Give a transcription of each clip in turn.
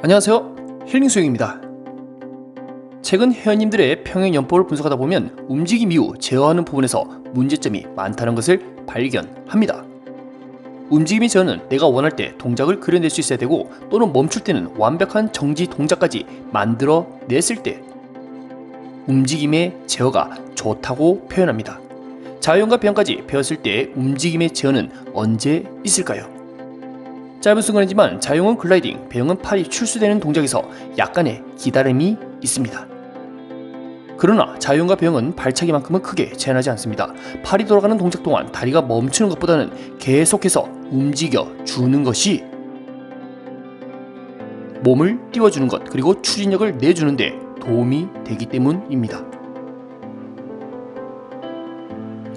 안녕하세요, 힐링수영입니다. 최근 회원님들의 평행연법을 분석하다 보면 움직임 이후 제어하는 부분에서 문제점이 많다는 것을 발견합니다. 움직임의 제어는 내가 원할 때 동작을 그려낼 수 있어야 되고, 또는 멈출 때는 완벽한 정지 동작까지 만들어냈을 때 움직임의 제어가 좋다고 표현합니다. 자유형과 배영까지 배웠을 때 움직임의 제어는 언제 있을까요? 짧은 순간이지만 자유형은 글라이딩, 배영은 팔이 출수되는 동작에서 약간의 기다림이 있습니다. 그러나 자유형과 배영은 발차기만큼은 크게 제한하지 않습니다. 팔이 돌아가는 동작 동안 다리가 멈추는 것보다는 계속해서 움직여주는 것이 몸을 띄워주는 것, 그리고 추진력을 내주는 데 도움이 되기 때문입니다.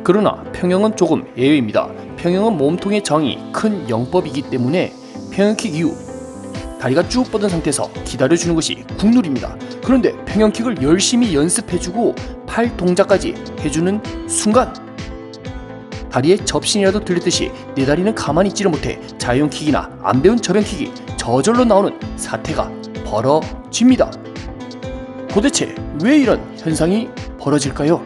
그러나 평형은 조금 예외입니다. 평형은 몸통의 저항이 큰 영법이기 때문에 평형킥 이후 다리가 쭉 뻗은 상태에서 기다려주는 것이 국룰입니다. 그런데 평형킥을 열심히 연습해주고 팔 동작까지 해주는 순간 다리에 접신이라도 들렸듯이 내 다리는 가만히 있지를 못해 자유형킥이나 안 배운 접영킥이 저절로 나오는 사태가 벌어집니다. 도대체 왜 이런 현상이 벌어질까요?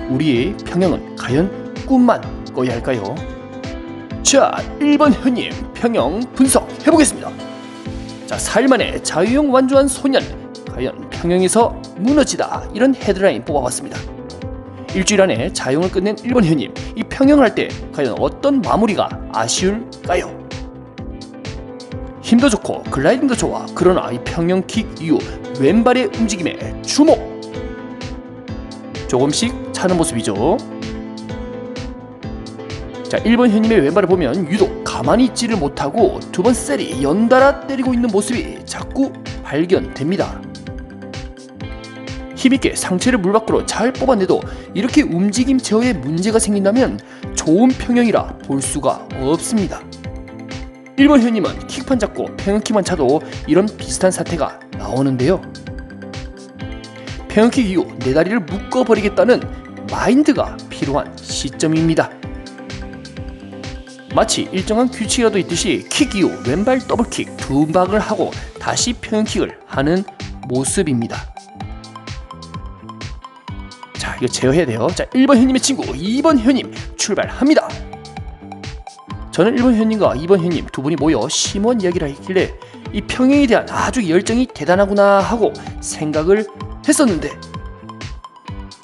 우리의 평형은 과연 꿈만 꿔야 할까요? 자, 1번 현님 평형 분석해보겠습니다. 자, 4일 만에 자유형 완주한 소년, 과연 평형에서 무너지다, 이런 헤드라인 뽑아봤습니다. 일주일 안에 자유형을 끝낸 1번 현님, 이 평형을 할 때 과연 어떤 마무리가 아쉬울까요? 힘도 좋고 글라이딩도 좋아. 그러나 이 평형킥 이후 왼발의 움직임에 주목! 조금씩 차는 모습이죠. 자, 1번 현님의 왼발을 보면 유독 가만히 있지를 못하고 두 번 셀이 연달아 때리고 있는 모습이 자꾸 발견됩니다. 힘있게 상체를 물 밖으로 잘 뽑아내도 이렇게 움직임 제어에 문제가 생긴다면 좋은 평형이라 볼 수가 없습니다. 1번 현님은 킥판 잡고 평형킥만 차도 이런 비슷한 사태가 나오는데요. 평형킥 이후 내 다리를 묶어버리겠다는 마인드가 필요한 시점입니다. 마치 일정한 규칙이라도 있듯이 킥 이후 왼발 더블킥 두 방을 하고 다시 평형킥을 하는 모습입니다. 자, 이거 제어해야 돼요. 자, 1번 현님의 친구 2번 현님 출발합니다. 저는 1번 현님과 2번 현님 두 분이 모여 심원 이야기를 했길래 이 평형에 대한 아주 열정이 대단하구나 하고 생각을 했었는데,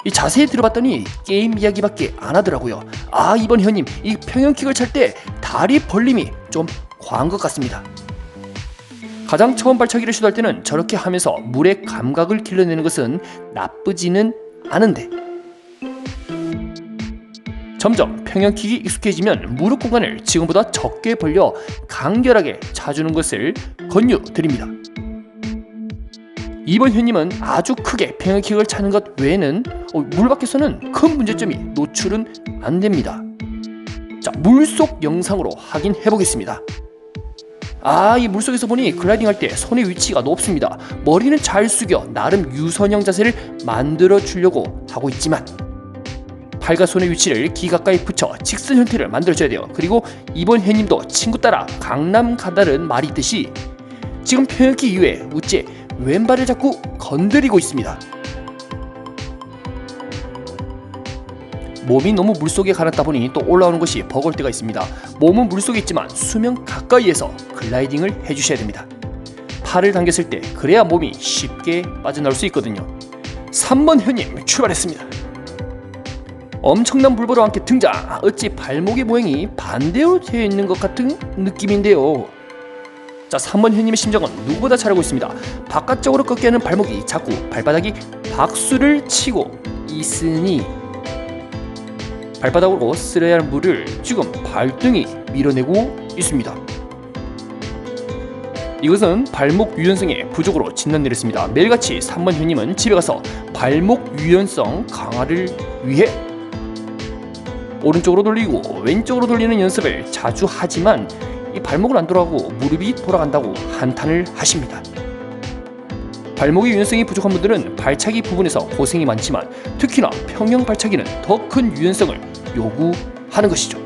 이 자세히 들어봤더니 게임 이야기밖에 안 하더라고요. 아, 2번 현님 이 평형킥을 찰 때 다리 벌림이 좀 과한 것 같습니다. 가장 처음 발차기를 시도할 때는 저렇게 하면서 물의 감각을 길러내는 것은 나쁘지는 않은데, 점점 평형킥이 익숙해지면 무릎 공간을 지금보다 적게 벌려 간결하게 차주는 것을 권유드립니다. 2번 현님은 아주 크게 평형킥을 차는 것 외에는 물 밖에서는 큰 문제점이 노출은 안 됩니다. 자, 물속 영상으로 확인해 보겠습니다. 아, 이 물속에서 보니 글라이딩 할 때 손의 위치가 높습니다. 머리는 잘 숙여 나름 유선형 자세를 만들어 주려고 하고 있지만 팔과 손의 위치를 귀 가까이 붙여 직선 형태를 만들어 줘야 돼요. 그리고 2번 현님도 친구 따라 강남 가다는 말이 있듯이 지금 평형킥 이후에 우째 왼발을 자꾸 건드리고 있습니다. 몸이 너무 물속에 가놨다 보니 또 올라오는 것이 버거울 때가 있습니다. 몸은 물속에 있지만 수면 가까이에서 글라이딩을 해주셔야 됩니다. 팔을 당겼을 때 그래야 몸이 쉽게 빠져나올 수 있거든요. 3번 현님 출발했습니다. 엄청난 물보로 함께 등장. 어찌 발목의 모양이 반대로 되어 있는 것 같은 느낌인데요. 자, 3번 현님의 심정은 누구보다 잘하고 있습니다. 바깥쪽으로 꺾게 하는 발목이 자꾸 발바닥이 박수를 치고 있으니 발바닥으로 쓸어야 할 물을 지금 발등이 밀어내고 있습니다. 이것은 발목 유연성의 부족으로 진단내렸습니다. 매일같이 3번 현님은 집에 가서 발목 유연성 강화를 위해 오른쪽으로 돌리고 왼쪽으로 돌리는 연습을 자주 하지만 이 발목은 안 돌아가고 무릎이 돌아간다고 한탄을 하십니다. 발목의 유연성이 부족한 분들은 발차기 부분에서 고생이 많지만 특히나 평형 발차기는 더 큰 유연성을 요구하는 것이죠.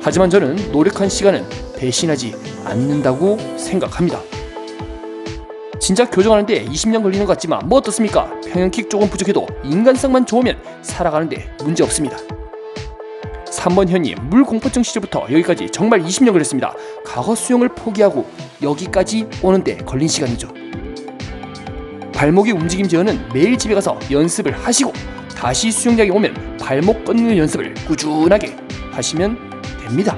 하지만 저는 노력한 시간은 배신하지 않는다고 생각합니다. 진짜 교정하는데 20년 걸리는 것 같지만 뭐 어떻습니까? 평형킥 조금 부족해도 인간성만 좋으면 살아가는데 문제 없습니다. 3번 현님, 물 공포증 시절부터 여기까지 정말 20년 걸렸습니다. 과거 수영을 포기하고 여기까지 오는데 걸린 시간이죠. 발목의 움직임 제어는 매일 집에 가서 연습을 하시고 다시 수영장에 오면 발목 꺾는 연습을 꾸준하게 하시면 됩니다.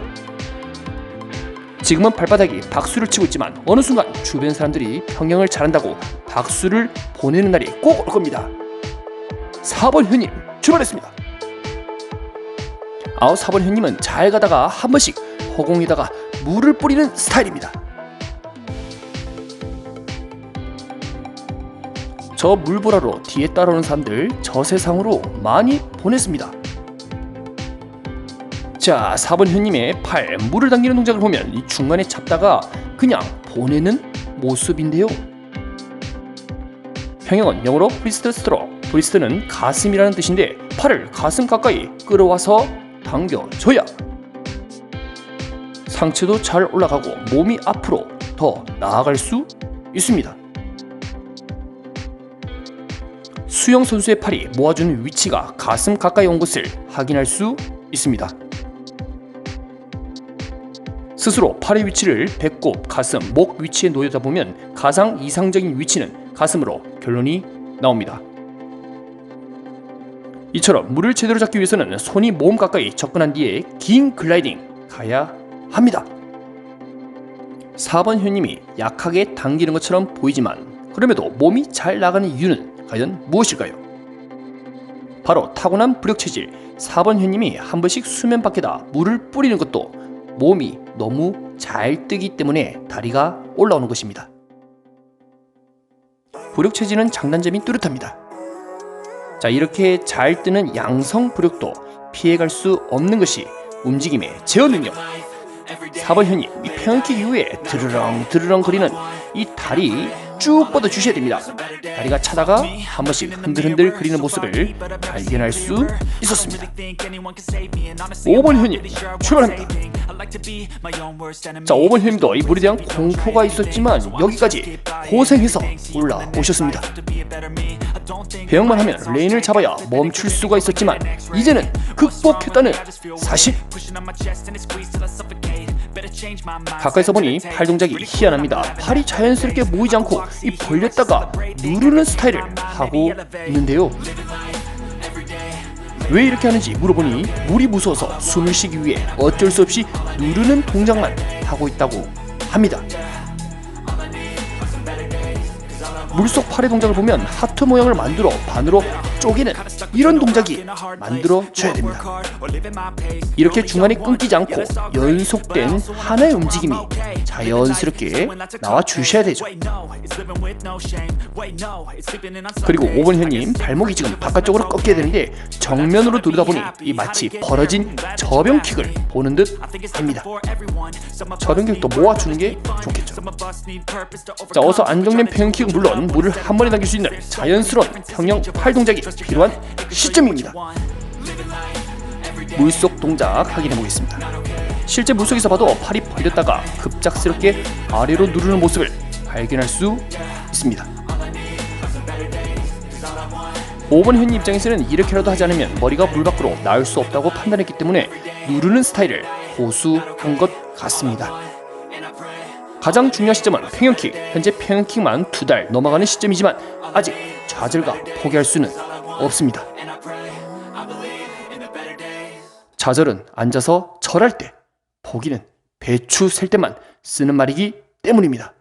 지금은 발바닥이 박수를 치고 있지만 어느 순간 주변 사람들이 평형을 잘한다고 박수를 보내는 날이 꼭 올 겁니다. 4번 현님 출발했습니다. 4번 현님은 잘 가다가 한 번씩 허공에다가 물을 뿌리는 스타일입니다. 저 물 보라로 뒤에 따라오는 사람들 저 세상으로 많이 보냈습니다. 자, 4번 현님의 팔 물을 당기는 동작을 보면 이 중간에 잡다가 그냥 보내는 모습인데요. 평형은 영어로 프리스트 스트로크, 프리스트는 가슴이라는 뜻인데 팔을 가슴 가까이 끌어와서 당겨줘야 상체도 잘 올라가고 몸이 앞으로 더 나아갈 수 있습니다. 수영 선수의 팔이 모아주는 위치가 가슴 가까이 온 것을 확인할 수 있습니다. 스스로 팔의 위치를 배꼽, 가슴, 목 위치에 놓여다 보면 가장 이상적인 위치는 가슴으로 결론이 나옵니다. 이처럼 물을 제대로 잡기 위해서는 손이 몸 가까이 접근한 뒤에 긴 글라이딩 가야 합니다. 4번 현님이 약하게 당기는 것처럼 보이지만 그럼에도 몸이 잘 나가는 이유는 과연 무엇일까요? 바로 타고난 부력체질. 4번 현님이 한 번씩 수면 밖에다 물을 뿌리는 것도 몸이 너무 잘 뜨기 때문에 다리가 올라오는 것입니다. 부력체질은 장단점이 뚜렷합니다. 자, 이렇게 잘 뜨는 양성 부력도 피해갈 수 없는 것이 움직임의 제어 능력. 4번 현님, 이 평형킥 이후에 드르렁 거리는 이 다리 쭉 뻗어 주셔야 됩니다. 다리가 차다가 한 번씩 흔들흔들 그리는 모습을 발견할 수 있었습니다. 5번 현님 출발합니다. 자, 5번 현님도 이 물에 대한 공포가 있었지만 여기까지 고생해서 올라오셨습니다. 배영만 하면 레인을 잡아야 멈출 수가 있었지만 이제는 극복했다는 사실. 가까이서 보니 팔 동작이 희한합니다. 팔이 자연스럽게 모이지 않고 이 벌렸다가 누르는 스타일을 하고 있는데요. 왜 이렇게 하는지 물어보니 물이 무서워서 숨을 쉬기 위해 어쩔 수 없이 누르는 동작만 하고 있다고 합니다. 물속 팔의 동작을 보면 하트 모양을 만들어 반으로 쪼개는 이런 동작이 만들어져야 됩니다. 이렇게 중간에 끊기지 않고 연속된 하나의 움직임이 자연스럽게 나와 주셔야 되죠. 그리고 5번 현님 발목이 지금 바깥쪽으로 꺾여야 되는데 정면으로 누르다 보니 이 마치 벌어진 저병킥을 보는 듯 합니다. 저병킥도 모아주는 게 좋겠죠. 자, 어서 안정된 평형킥은 물론 물을 한 번에 당길 수 있는 자연스러운 평형 팔 동작이 필요한 시점입니다. 물속 동작 확인해 보겠습니다. 실제 물속에서 봐도 팔이 벌렸다가 급작스럽게 아래로 누르는 모습을 발견할 수 있습니다. 5번 현님 입장에서는 이렇게라도 하지 않으면 머리가 물 밖으로 나올 수 없다고 판단했기 때문에 누르는 스타일을 고수한 것 같습니다. 가장 중요한 시점은 평형킥. 현재 평형킥만 2달 넘어가는 시점이지만 아직 좌절과 포기할 수는 없습니다. 좌절은 앉아서 절할 때, 포기는 배추 셀 때만 쓰는 말이기 때문입니다.